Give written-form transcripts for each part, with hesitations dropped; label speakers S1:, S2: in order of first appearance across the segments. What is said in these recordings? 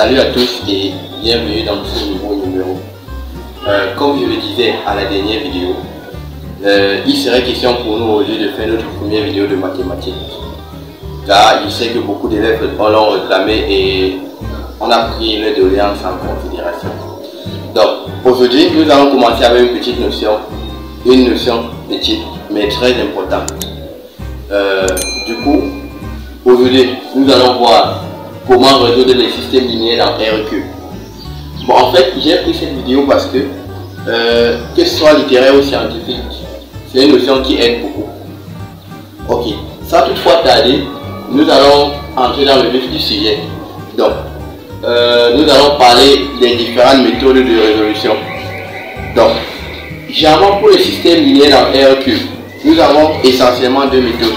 S1: Salut à tous et bienvenue dans ce nouveau numéro. Comme je le disais à la dernière vidéo, il serait question pour nous aujourd'hui de faire notre première vidéo de mathématiques. Car je sais que beaucoup d'élèves l'ont réclamé et on a pris une doléance en considération. Donc aujourd'hui nous allons commencer avec une petite notion, petite mais très importante. Du coup, aujourd'hui nous allons voir comment résoudre les systèmes linéaires dans R-cube. Bon, en fait, j'ai pris cette vidéo parce que ce soit littéraire ou scientifique, c'est une notion qui aide beaucoup. Ok, sans toutefois tarder, nous allons entrer dans le vif du sujet. Donc, nous allons parler des différentes méthodes de résolution. Donc, généralement pour les systèmes linéaires dans R-cube, nous avons essentiellement deux méthodes.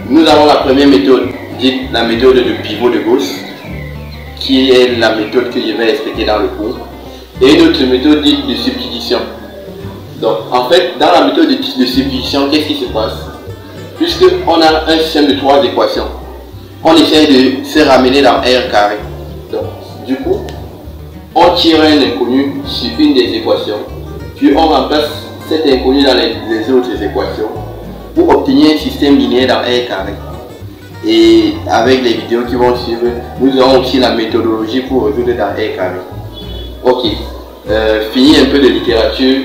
S1: Nous avons la première méthode, dite la méthode de pivot de Gauss, qui est la méthode que je vais expliquer dans le cours, et une autre méthode dite de substitution. Donc en fait, dans la méthode de substitution, qu'est-ce qui se passe? Puisqu'on a un système de trois équations, on essaie de se ramener dans R carré. Donc du coup, on tire un inconnu sur une des équations, puis on remplace cet inconnu dans les autres équations pour obtenir un système linéaire dans R carré. Et avec les vidéos qui vont suivre, nous aurons aussi la méthodologie pour résoudre dans R carré. Ok, fini un peu de littérature,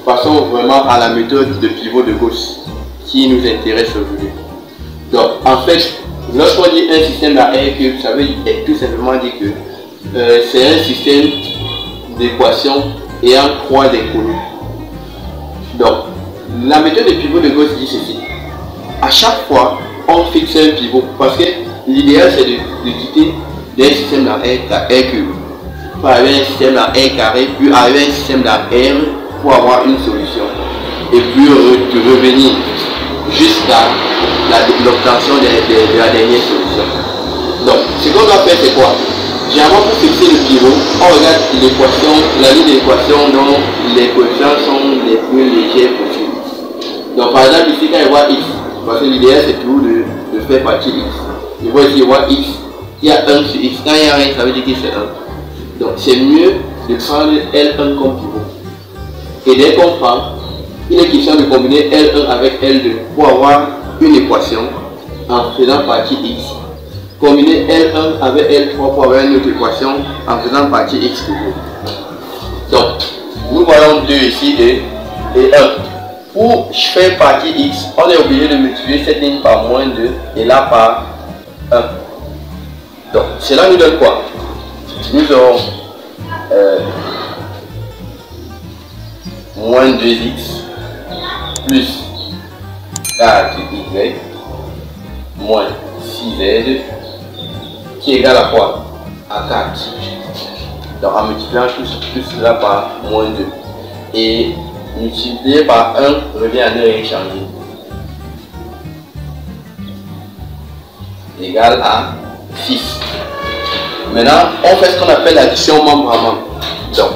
S1: passons vraiment à la méthode de pivot de Gauss qui nous intéresse aujourd'hui. Donc en fait, lorsqu'on dit un système dans R-cube, ça veut tout simplement dire que c'est un système d'équations ayant trois inconnus. Donc la méthode de pivot de Gauss dit ceci: à chaque fois on fixe un pivot, parce que l'idéal c'est de quitter d'un système dans R cube pour arriver à un système dans R carré, puis arriver à un système dans R pour avoir une solution, et puis de revenir jusqu'à l'obtention de la dernière solution. Donc ce qu'on doit faire, c'est quoi? Généralement pour fixer le pivot, on regarde l'équation, la ligne d'équation dont les coefficients sont les plus légers possibles. Donc par exemple ici quand je vois x, parce que l'idéal c'est toujours de faire partie x. Je vois ici, je vois x, il y a 1 sur x. Quand il y a rien, ça veut dire que c'est 1. Donc c'est mieux de prendre L1 comme pivot. Et dès qu'on prend, il est question de combiner L1 avec L2 pour avoir une équation en faisant partie x. Combiner L1 avec L3 pour avoir une autre équation en faisant partie x toujours. Donc nous voyons 2 ici et 1. Pour faire partie x, on est obligé de multiplier cette ligne par moins 2 et là par 1. Donc cela nous donne quoi? Nous aurons moins 2x plus 4y moins 6z qui est égal à quoi? À 4. Donc en multipliant tout cela par moins 2 et multiplié par 1 revient à ne rien changer, égal à 6. Maintenant, on fait ce qu'on appelle l'addition membre à membre. Donc,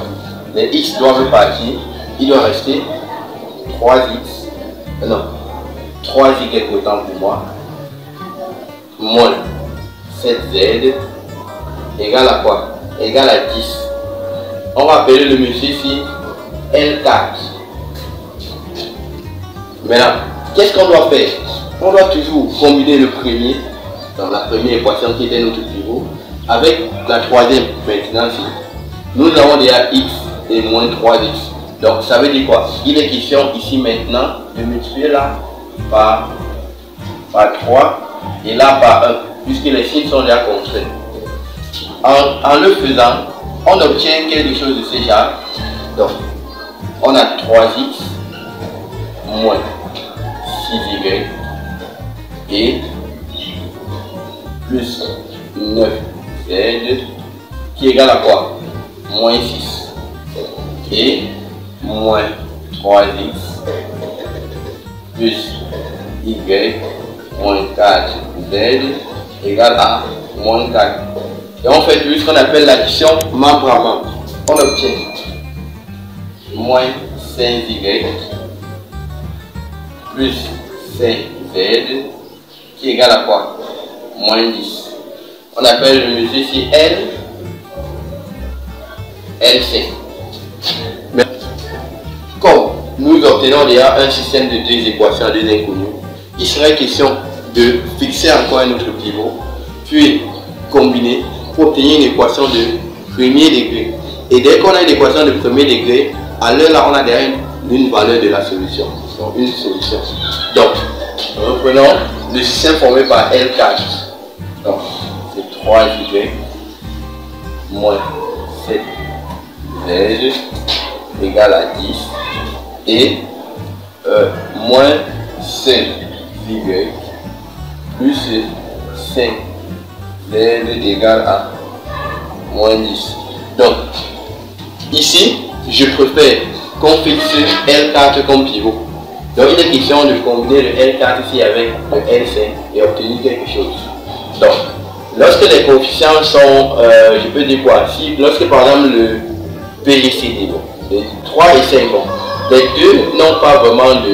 S1: les x doivent partir, il doit rester 3y autant pour moi, moins 7z, égal à quoi? Égal à 10. On va appeler le monsieur ici L4. Maintenant, qu'est-ce qu'on doit faire? On doit toujours combiner le premier, dans la première équation qui était notre pivot, avec la troisième. Maintenant, nous avons déjà x et moins 3x. Donc, ça veut dire quoi? Il est question ici maintenant de multiplier là par 3 et là par 1, puisque les signes sont déjà contraints. En le faisant, on obtient quelque chose de ce genre. Donc, on a 3x moins 6y et plus 9z qui est égal à quoi? Moins 6 et moins 3x plus y moins 4z égale à moins 4. Et on fait plus ce qu'on appelle l'addition membre à membre. On obtient moins 5y plus 5z qui est égal à quoi? Moins 10. On appelle le monsieur ici L L5. Mais comme nous obtenons déjà un système de deux équations à deux inconnues, il serait question de fixer encore un autre pivot, puis combiner pour obtenir une équation de premier degré. Et dès qu'on a une équation de premier degré, alors là on a déjà une valeur de la solution. Donc une solution. Donc reprenons le système formé par L4. Donc c'est 3y moins 7z égale à 10 et moins 5y plus 5z égale à moins 10. Donc ici je préfère qu'on fixe L4 comme pivot. Donc il est question de combiner le L4 ici avec le L5 et obtenir quelque chose. Donc lorsque les coefficients sont, je peux dire quoi, si lorsque par exemple le PGCD, les 3 et 5, les deux n'ont pas vraiment de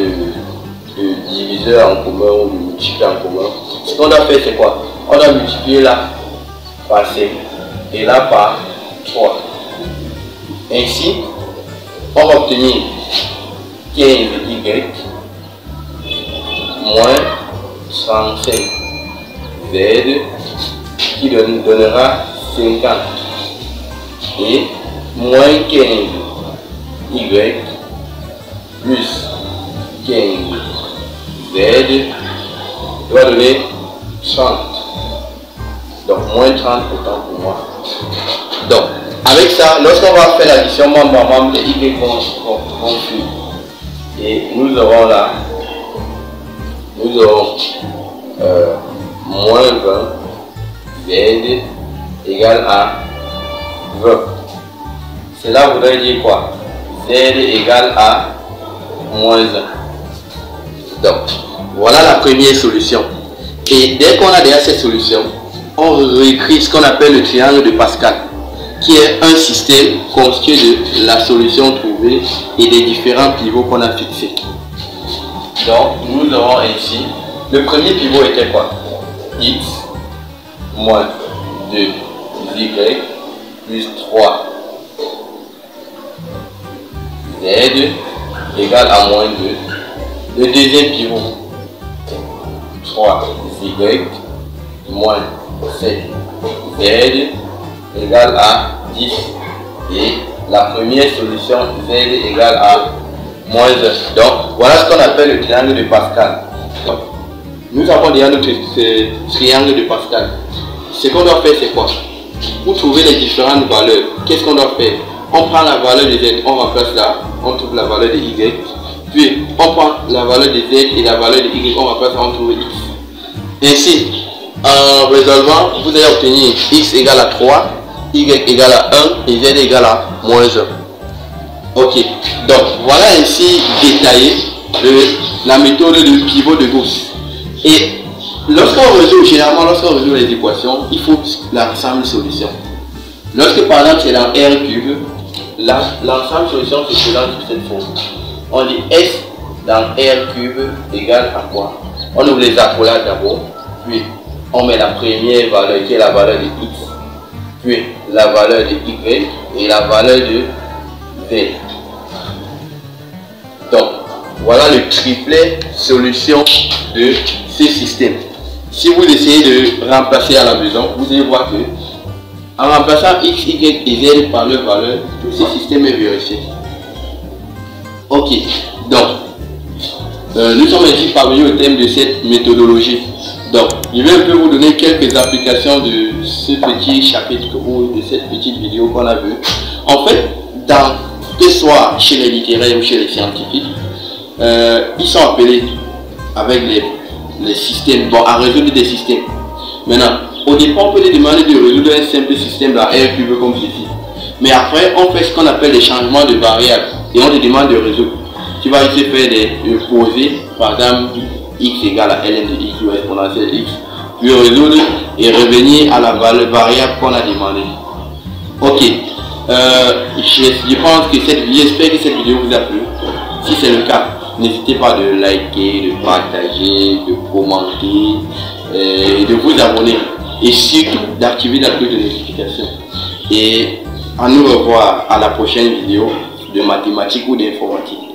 S1: diviseur en commun ou de multiplier en commun, ce qu'on doit faire c'est quoi? On doit multiplier là par 5 et là par 3. Ainsi, on va obtenir 15y moins 35z qui donnera 50 et moins 15y plus 15z doit donner 30. Donc moins 30 autant pour moi. Donc avec ça, lorsqu'on va faire l'addition membre à membre, les y vont suivre. Et nous aurons là, nous aurons moins 20 z égale à 20. Cela voudrait dire quoi? Z égale à moins 1. Donc, voilà la première solution. Et dès qu'on a déjà cette solution, on réécrit ce qu'on appelle le triangle de Pascal, qui est un système constitué de la solution trouvée et des différents pivots qu'on a fixés. Donc, nous aurons ainsi, le premier pivot était quoi? X moins 2y plus 3 z égale à moins 2. Le deuxième pivot, 3y moins 7z égale à 10 et la première solution z égale à moins 1. Donc voilà ce qu'on appelle le triangle de Pascal. Donc, nous avons déjà notre triangle de Pascal. Ce qu'on doit faire c'est quoi? Pour trouver les différentes valeurs, qu'est-ce qu'on doit faire? On prend la valeur de z, on remplace là, on trouve la valeur de y, puis on prend la valeur de z et la valeur de y, on remplace là, on trouve x. Ainsi, en résolvant, vous allez obtenir x égale à 3, y égale à 1 et z égale à moins 1. Ok, donc voilà ainsi détaillé la méthode de pivot de Gauss. Et lorsqu'on résout, généralement lorsqu'on résout les équations, il faut l'ensemble solution. Lorsque par exemple c'est dans R cube, l'ensemble solution se présente sous cette forme. On dit S dans R cube égale à quoi? On ouvre les accolades d'abord, puis on met la première valeur qui est la valeur de x, puis la valeur de y et la valeur de z. Donc voilà le triplet solution de ce système. Si vous essayez de remplacer à la maison, vous allez voir que en remplaçant x, y et z par leur valeur, tout ce système est vérifié. Ok, donc nous sommes ainsi parvenus au thème de cette méthodologie. Donc, je vais un peu vous donner quelques applications de ce petit chapitre ou de cette petite vidéo qu'on a vue. En fait, que ce soit chez les littéraires ou chez les scientifiques, ils sont appelés avec les systèmes, bon, à résoudre des systèmes. Maintenant, au départ, on peut les demander de résoudre un simple système dans R cube comme ceci. Mais après, on fait ce qu'on appelle des changements de variables et on te demande de résoudre. Tu vas ici faire des poser, par exemple, x égale à ln de x ou exponentielle x, puis résoudre et revenir à la variable qu'on a demandé. Ok, je pense que j'espère que cette vidéo vous a plu. Si c'est le cas, n'hésitez pas de liker, de partager, de commenter, de vous abonner et surtout d'activer la cloche de notification. Et À nous revoir à la prochaine vidéo de mathématiques ou d'informatique.